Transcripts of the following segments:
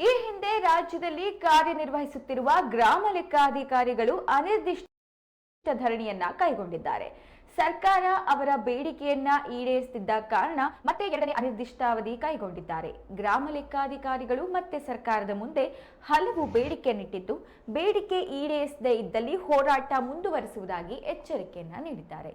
ಈ ಹಿಂದೆ ರಾಜ್ಯದಲ್ಲಿ ಕಾರ್ಯನಿರ್ವಹಿಸುತ್ತಿರುವ ಗ್ರಾಮ ಲೆಕ್ಕಾಧಿಕಾರಿಗಳು ಅನಿರ್ದಿಷ್ಟ ಧರಣಿಯನ್ನ ಕೈಗೊಂಡಿದ್ದಾರೆ. ಸರ್ಕಾರ ಅವರ ಬೇಡಿಕೆಯನ್ನ ಈಡೇರಿಸುತ್ತಿದ್ದ ಕಾರಣ ಮತ್ತೆ ಎರಡನೇ ಅನಿರ್ದಿಷ್ಟಾವಧಿ ಕೈಗೊಂಡಿದ್ದಾರೆ. ಗ್ರಾಮ ಲೆಕ್ಕಾಧಿಕಾರಿಗಳು ಮತ್ತೆ ಸರ್ಕಾರದ ಮುಂದೆ ಹಲವು ಬೇಡಿಕೆಯನ್ನಿಟ್ಟಿದ್ದು, ಬೇಡಿಕೆ ಈಡೇರಿಸದೇ ಇದ್ದಲ್ಲಿ ಹೋರಾಟ ಮುಂದುವರಿಸುವುದಾಗಿ ಎಚ್ಚರಿಕೆಯನ್ನ ನೀಡಿದ್ದಾರೆ.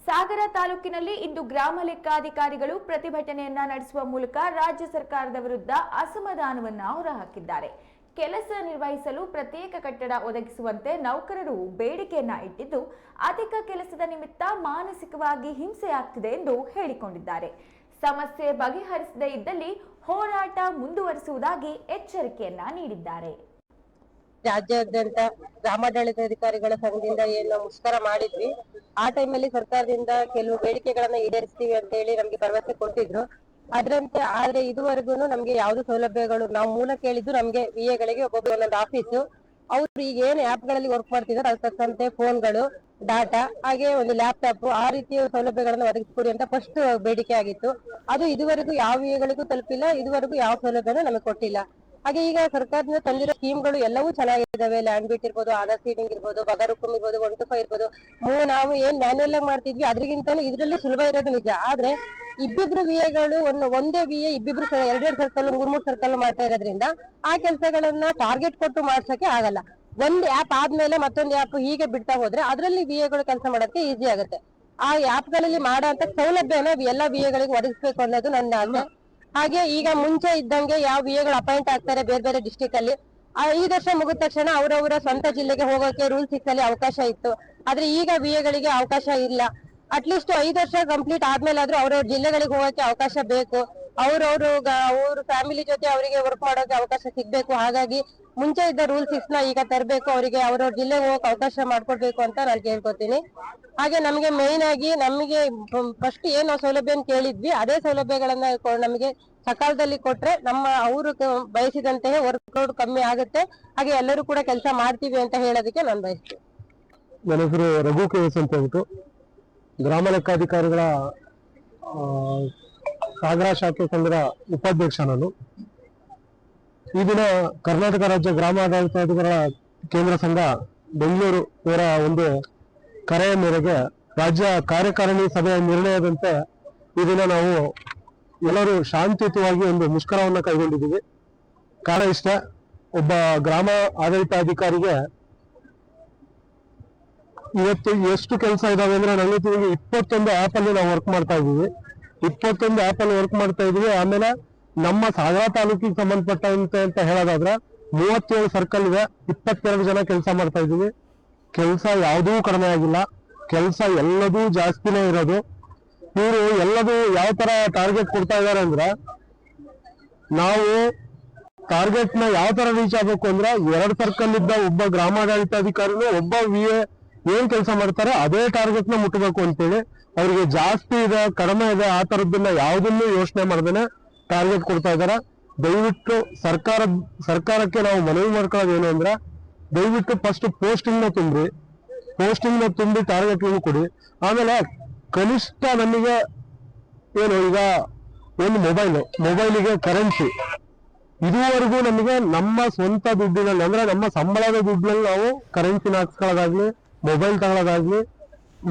ಸಾಗರ ತಾಲೂಕಿನಲ್ಲಿ ಇಂದು ಗ್ರಾಮ ಲೆಕ್ಕಾಧಿಕಾರಿಗಳು ಪ್ರತಿಭಟನೆಯನ್ನ ನಡೆಸುವ ಮೂಲಕ ರಾಜ್ಯ ಸರ್ಕಾರದ ವಿರುದ್ಧ ಅಸಮಾಧಾನವನ್ನ ಹೊರಹಾಕಿದ್ದಾರೆ. ಕೆಲಸ ನಿರ್ವಹಿಸಲು ಪ್ರತ್ಯೇಕ ಕಟ್ಟಡ ಒದಗಿಸುವಂತೆ ನೌಕರರು ಬೇಡಿಕೆಯನ್ನ ಇಟ್ಟಿದ್ದು, ಅಧಿಕ ಕೆಲಸದ ನಿಮಿತ್ತ ಮಾನಸಿಕವಾಗಿ ಹಿಂಸೆಯಾಗ್ತಿದೆ ಎಂದು ಹೇಳಿಕೊಂಡಿದ್ದಾರೆ. ಸಮಸ್ಯೆ ಬಗೆಹರಿಸದೇ ಇದ್ದಲ್ಲಿ ಹೋರಾಟ ಮುಂದುವರಿಸುವುದಾಗಿ ಎಚ್ಚರಿಕೆಯನ್ನ ನೀಡಿದ್ದಾರೆ. ರಾಜ್ಯಾದ್ಯಂತ ಗ್ರಾಮಾಡಳಿತಾಧಿಕಾರಿಗಳ ಸಂಘದಿಂದ ಏನು ಮುಷ್ಕರ ಮಾಡಿದ್ವಿ, ಆ ಟೈಮಲ್ಲಿ ಸರ್ಕಾರದಿಂದ ಕೆಲವು ಬೇಡಿಕೆಗಳನ್ನ ಈಡೇರಿಸ್ತೀವಿ ಅಂತ ಹೇಳಿ ನಮ್ಗೆ ಭರವಸೆ ಕೊಟ್ಟಿದ್ರು. ಅದ್ರಂತೆ ಆದ್ರೆ ಇದುವರೆಗೂ ನಮ್ಗೆ ಯಾವ್ದು ಸೌಲಭ್ಯಗಳು ನಾವು ಮೂಲ ಕೇಳಿದ್ದು, ನಮ್ಗೆ ವಿಎಗಳಿಗೆ ಒಬ್ಬೊಬ್ಬರು ಒಂದೊಂದು ಆಫೀಸು, ಅವ್ರು ಈಗ ಏನ್ ಆಪ್ ಗಳಲ್ಲಿ ವರ್ಕ್ ಮಾಡ್ತಿದ್ದಾರೆ ಅದ್ರ ತಕ್ಕಂತೆ ಫೋನ್ಗಳು, ಡಾಟಾ, ಹಾಗೆ ಒಂದು ಲ್ಯಾಪ್ಟಾಪ್, ಆ ರೀತಿಯ ಸೌಲಭ್ಯಗಳನ್ನ ಒದಗಿಸ್ಕೊಡಿ ಅಂತ ಫಸ್ಟ್ ಬೇಡಿಕೆ ಆಗಿತ್ತು. ಅದು ಇದುವರೆಗೂ ಯಾವ ವಿಎಗಳಿಗೂ ತಲುಪಿಲ್ಲ, ಇದುವರೆಗೂ ಯಾವ ಸೌಲಭ್ಯನೂ ನಮಗೆ ಕೊಟ್ಟಿಲ್ಲ. ಹಾಗೆ ಈಗ ಸರ್ಕಾರದಿಂದ ತಂದಿರೋ ಸ್ಕೀಮ್ಗಳು ಎಲ್ಲವೂ ಚೆನ್ನಾಗಿದ್ದಾವೆ. ಲ್ಯಾಂಡ್ ಬಿಟ್ ಇರ್ಬೋದು, ಆಧಾರ್ ಸೀಡಿಂಗ್ ಇರ್ಬೋದು, ಬಗರ್ ಹುಕುಂ ಇರ್ಬೋದು, 1 to 5 ಇರ್ಬೋದು. ನಾವು ಏನ್ ಮ್ಯಾನ್ಯಲ್ ಆಗಿ ಮಾಡ್ತಿದ್ವಿ ಅದ್ರಿಗಿಂತಲೂ ಇದ್ರಲ್ಲಿ ಸುಲಭ ಇರೋದು ನಿಜ. ಆದ್ರೆ ಇಬ್ಬಿಬ್ರು ವಿಎಗಳು ಒಂದೇ ವಿಎ ಇಬ್ಬಿಬ್ರು 2 ಸರ್ಕಲ್ 3 ಸರ್ಕಲ್ ಮಾಡ್ತಾ ಇರೋದ್ರಿಂದ ಆ ಕೆಲಸಗಳನ್ನ ಟಾರ್ಗೆಟ್ ಕೊಟ್ಟು ಮಾಡ್ಸಕ್ಕೆ ಆಗಲ್ಲ. ಒಂದ್ ಆಪ್ ಆದ್ಮೇಲೆ ಮತ್ತೊಂದು ಆಪ್ ಹೀಗೆ ಬಿಡ್ತಾ ಹೋದ್ರೆ ಅದರಲ್ಲಿ ವಿಎಗಳು ಕೆಲಸ ಮಾಡೋದಕ್ಕೆ ಈಸಿ ಆಗುತ್ತೆ. ಆ ಆಪ್ ಗಳಲ್ಲಿ ಮಾಡೋ ಅಂತ ಸೌಲಭ್ಯನ ಎಲ್ಲ ವಿಎಗಳಿಗೆ ಒದಗಿಸ್ಬೇಕು ಅನ್ನೋದು ನನ್ನ ಆಸೆ. ಹಾಗೆ ಈಗ ಮುಂಚೆ ಇದ್ದಂಗೆ ಯಾವ ವಿಎಗಳು ಅಪಾಯಿಂಟ್ ಆಗ್ತಾರೆ ಬೇರೆ ಬೇರೆ ಡಿಸ್ಟಿಕ್ ಅಲ್ಲಿ, 5 ವರ್ಷ ಮುಗಿದ ತಕ್ಷಣ ಅವರವರ ಸ್ವಂತ ಜಿಲ್ಲೆಗೆ ಹೋಗೋಕೆ ರೂಲ್ 6 ಅಲ್ಲಿ ಅವಕಾಶ ಇತ್ತು. ಆದ್ರೆ ಈಗ ವಿಎಗಳಿಗೆ ಅವಕಾಶ ಇಲ್ಲ. ಅಟ್ಲೀಸ್ಟ್ 5 ವರ್ಷ ಕಂಪ್ಲೀಟ್ ಆದ್ಮೇಲೆ ಆದ್ರೂ ಅವ್ರವ್ರ ಜಿಲ್ಲೆಗಳಿಗೆ ಹೋಗೋಕೆ ಅವಕಾಶ ಬೇಕು. ಅವ್ರ ಫ್ಯಾಮಿಲಿ ಜೊತೆ ಅವರಿಗೆ ವರ್ಕ್ ಮಾಡೋಕೆ ಅವಕಾಶ ಸಿಗ್ಬೇಕು. ಹಾಗಾಗಿ ಮುಂಚೆ ಇದ್ದ ರೂಲ್ 6 ನ ಈಗ ತರಬೇಕು, ಅವರಿಗೆ ಅವ್ರವ್ರ ಜಿಲ್ಲೆಗೆ ಹೋಗಕ್ಕೆ ಅವಕಾಶ ಮಾಡ್ಕೊಡ್ಬೇಕು ಅಂತ ನಾನು ಕೇಳ್ಕೊತೀನಿ. ಹಾಗೆ ನಮ್ಗೆ ಮೇನ್ ಆಗಿ ನಮಗೆ ಫಸ್ಟ್ ಏನು ಸೌಲಭ್ಯ ಕೇಳಿದ್ವಿ ಅದೇ ಸೌಲಭ್ಯಗಳನ್ನ ನಮಗೆ ಸಕಾಲದಲ್ಲಿ ಕೊಟ್ರೆ ಅವರು ಬಯಸಿದಂತೆಯೇ ವರ್ಕ್ ಲೋಡ್ ಕಮ್ಮಿ ಆಗುತ್ತೆ. ಹಾಗೆ ಎಲ್ಲರೂ ಕೂಡ ಕೆಲಸ ಮಾಡ್ತೀವಿ ಅಂತ ಹೇಳೋದಕ್ಕೆ ನಾನು ಬಯಸ್ತೀನಿ. ನನ್ನ ಹೆಸರು ರಘು KS ಅಂತ ಹೇಳ್ಬಿಟ್ಟು ಗ್ರಾಮ ಲೆಕ್ಕಾಧಿಕಾರಿಗಳ ಸಾಗರ ಶಾಖೆ ಸಂಘದ ಉಪಾಧ್ಯಕ್ಷ ನಾನು. ಈ ದಿನ ಕರ್ನಾಟಕ ರಾಜ್ಯ ಗ್ರಾಮಾಡಳಿತಾಧಿಕಾರಿಗಳ ಕೇಂದ್ರ ಸಂಘ ಬೆಂಗಳೂರು ಇವರ ಒಂದು ಕರೆಯ ಮೇರೆಗೆ ರಾಜ್ಯ ಕಾರ್ಯಕಾರಿಣಿ ಸಭೆಯ ನಿರ್ಣಯದಂತೆ ಈ ದಿನ ನಾವು ಎಲ್ಲರೂ ಶಾಂತಿಯುತವಾಗಿ ಒಂದು ಮುಷ್ಕರವನ್ನ ಕೈಗೊಂಡಿದ್ದೀವಿ. ಕಾರಣ ಇಷ್ಟ, ಒಬ್ಬ ಗ್ರಾಮ ಆಡಳಿತಾಧಿಕಾರಿಗೆ ಇವತ್ತು ಎಷ್ಟು ಕೆಲಸ ಇದಾವೆ ಅಂದ್ರೆ ನನಗೆ 21 ಆಪ್ ಅಲ್ಲಿ ನಾವು ವರ್ಕ್ ಮಾಡ್ತಾ ಇದೀವಿ. 21 ಆಪ್ ಅಲ್ಲಿ ವರ್ಕ್ ಮಾಡ್ತಾ ಇದೀವಿ. ಆಮೇಲೆ ನಮ್ಮ ಸಾಗರ ತಾಲೂಕಿಗೆ ಸಂಬಂಧಪಟ್ಟಂತೆ ಅಂತ ಹೇಳೋದಾದ್ರೆ 37 ಸರ್ಕಲ್ ಇದೆ, 22 ಜನ ಕೆಲಸ ಮಾಡ್ತಾ ಇದೀವಿ. ಕೆಲಸ ಯಾವುದೂ ಕಡಿಮೆ ಆಗಿಲ್ಲ, ಕೆಲಸ ಎಲ್ಲದೂ ಜಾಸ್ತಿನೇ ಇರೋದು. ಇವರು ಎಲ್ಲದೂ ಯಾವ ತರ ಟಾರ್ಗೆಟ್ ಕೊಡ್ತಾ ಇದಾರೆ ಅಂದ್ರೆ, ನಾವು ಟಾರ್ಗೆಟ್ ನ ಯಾವ ತರ ರೀಚ್ ಆಗ್ಬೇಕು ಅಂದ್ರೆ 2 ಸರ್ಕಲ್ ಇದ್ದ ಒಬ್ಬ ಗ್ರಾಮಾಡಳಿತಾಧಿಕಾರಿನೂ ಒಬ್ಬ ವಿಎ ಏನ್ ಕೆಲಸ ಮಾಡ್ತಾರೆ ಅದೇ ಟಾರ್ಗೆಟ್ ನ ಮುಟ್ಟಬೇಕು ಅಂತೇಳಿ ಅವ್ರಿಗೆ ಜಾಸ್ತಿ ಇದೆ ಕಡಿಮೆ ಇದೆ ಆ ತರದನ್ನ ಯಾವುದನ್ನು ಯೋಚನೆ ಮಾಡ್ದೇನೆ ಟಾರ್ಗೆಟ್ ಕೊಡ್ತಾ ಇದಾರೆ. ದಯವಿಟ್ಟು ಸರ್ಕಾರಕ್ಕೆ ನಾವು ಮನವಿ ಮಾಡ್ಕೊಳ್ಳೋದು ಏನು ಅಂದ್ರೆ, ದಯವಿಟ್ಟು ಫಸ್ಟ್ ಪೋಸ್ಟಿಂಗ್ ನ ತುಂಬಿ ಟಾರ್ಗೆಟ್ ಕೊಡಿ. ಆಮೇಲೆ ಕನಿಷ್ಠ ನಮಗೆ ಏನು ಈಗ ಒಂದು ಮೊಬೈಲಿಗೆ ಕರೆನ್ಸಿ ಇದುವರೆಗೂ ನಮಗೆ ನಮ್ಮ ಸ್ವಂತ ದುಡ್ಡಿನಲ್ಲಿ ಅಂದ್ರೆ ನಮ್ಮ ಸಂಬಳದ ದುಡ್ಡಿನಲ್ಲಿ ನಾವು ಕರೆನ್ಸಿನ ಹಾಕ್ಸ್ಕೊಳ್ಳೋದಾಗ್ಲಿ ಮೊಬೈಲ್ ತಗೊಳ್ಳೋದಾಗ್ಲಿ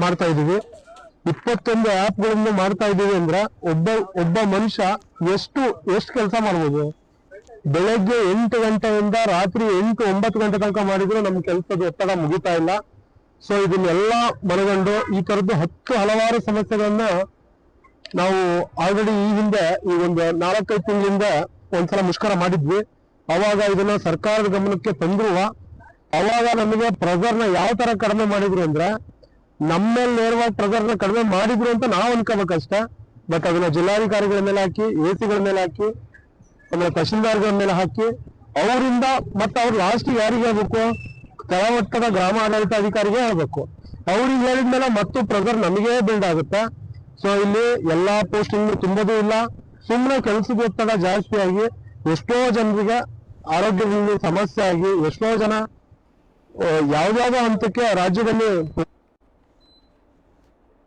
ಮಾಡ್ತಾ ಇದೀವಿ. 21 ಆಪ್ಗಳನ್ನು ಮಾಡ್ತಾ ಇದೀವಿ ಅಂದ್ರೆ ಒಬ್ಬ ಮನುಷ್ಯ ಎಷ್ಟು ಕೆಲಸ ಮಾಡ್ಬೋದು? ಬೆಳಗ್ಗೆ 8 ಗಂಟೆಯಿಂದ ರಾತ್ರಿ 8-9 ಗಂಟೆ ತನಕ ಮಾಡಿದ್ರು ನಮ್ ಕೆಲಸದ ಒತ್ತಡ ಮುಗಿತಾ ಇಲ್ಲ. ಸೊ ಇದನ್ನೆಲ್ಲ ಮನಗಂಡು ಈ ತರದ್ದು ಹಲವಾರು ಸಮಸ್ಯೆಗಳನ್ನ ನಾವು ಆಲ್ರೆಡಿ ಈ ಹಿಂದೆ ಈ ಒಂದು 4-5 ತಿಂಗಳಿಂದ ಒಂದ್ಸಲ ಮುಷ್ಕರ ಮಾಡಿದ್ವಿ. ಅವಾಗ ಇದನ್ನ ಸರ್ಕಾರದ ಗಮನಕ್ಕೆ ತಂದ್ರು. ಅವಾಗ ನಮಗೆ ಪ್ರೆಸರ್ನ ಯಾವ ತರ ಕಡಿಮೆ ಮಾಡಿದ್ರು ಅಂದ್ರೆ, ನಮ್ಮೇಲೆ ನೇರವಾಗಿ ಪ್ರೆಸರ್ನ ಕಡಿಮೆ ಮಾಡಿದ್ರು ಅಂತ ನಾವು ಅನ್ಕೋಬೇಕಷ್ಟೇ. ಬಟ್ ಅದನ್ನ ಜಿಲ್ಲಾಧಿಕಾರಿಗಳ ಮೇಲೆ ಹಾಕಿ, ಎಸಿಗಳ ಮೇಲೆ ಹಾಕಿ, ಆಮೇಲೆ ತಹಶೀಲ್ದಾರ್ಗಳ ಮೇಲೆ ಹಾಕಿ, ಅವರಿಂದ ಮತ್ತೆ ಅವ್ರು ಲಾಸ್ಟ್ ಯಾರಿಗೆ ಹೇಳ್ಬೇಕು? ಕೆಳಮಟ್ಟದ ಗ್ರಾಮ ಆಡಳಿತಾಧಿಕಾರಿಗೆ ಹೇಳ್ಬೇಕು. ಅವ್ರಿಗೆ ಹೇಳಿದ್ಮೇಲೆ ಮತ್ತು ಪ್ರೆಸರ್ ನಮಗೆ ಬಿಲ್ಡ್ ಆಗುತ್ತೆ. ಸೊ ಇಲ್ಲಿ ಎಲ್ಲಾ ಪೋಸ್ಟಿಂಗ್ ತುಂಬೋದು ಇಲ್ಲ, ಸುಮ್ಮನೆ ಕೆಲಸದ ಒತ್ತಡ ಜಾಸ್ತಿ ಆಗಿ ಎಷ್ಟೋ ಜನರಿಗೆ ಆರೋಗ್ಯದಲ್ಲಿ ಸಮಸ್ಯೆ ಆಗಿ ಎಷ್ಟೋ ಜನ ಯಾವ್ದಾವ ಹಂತಕ್ಕೆ ರಾಜ್ಯದಲ್ಲಿ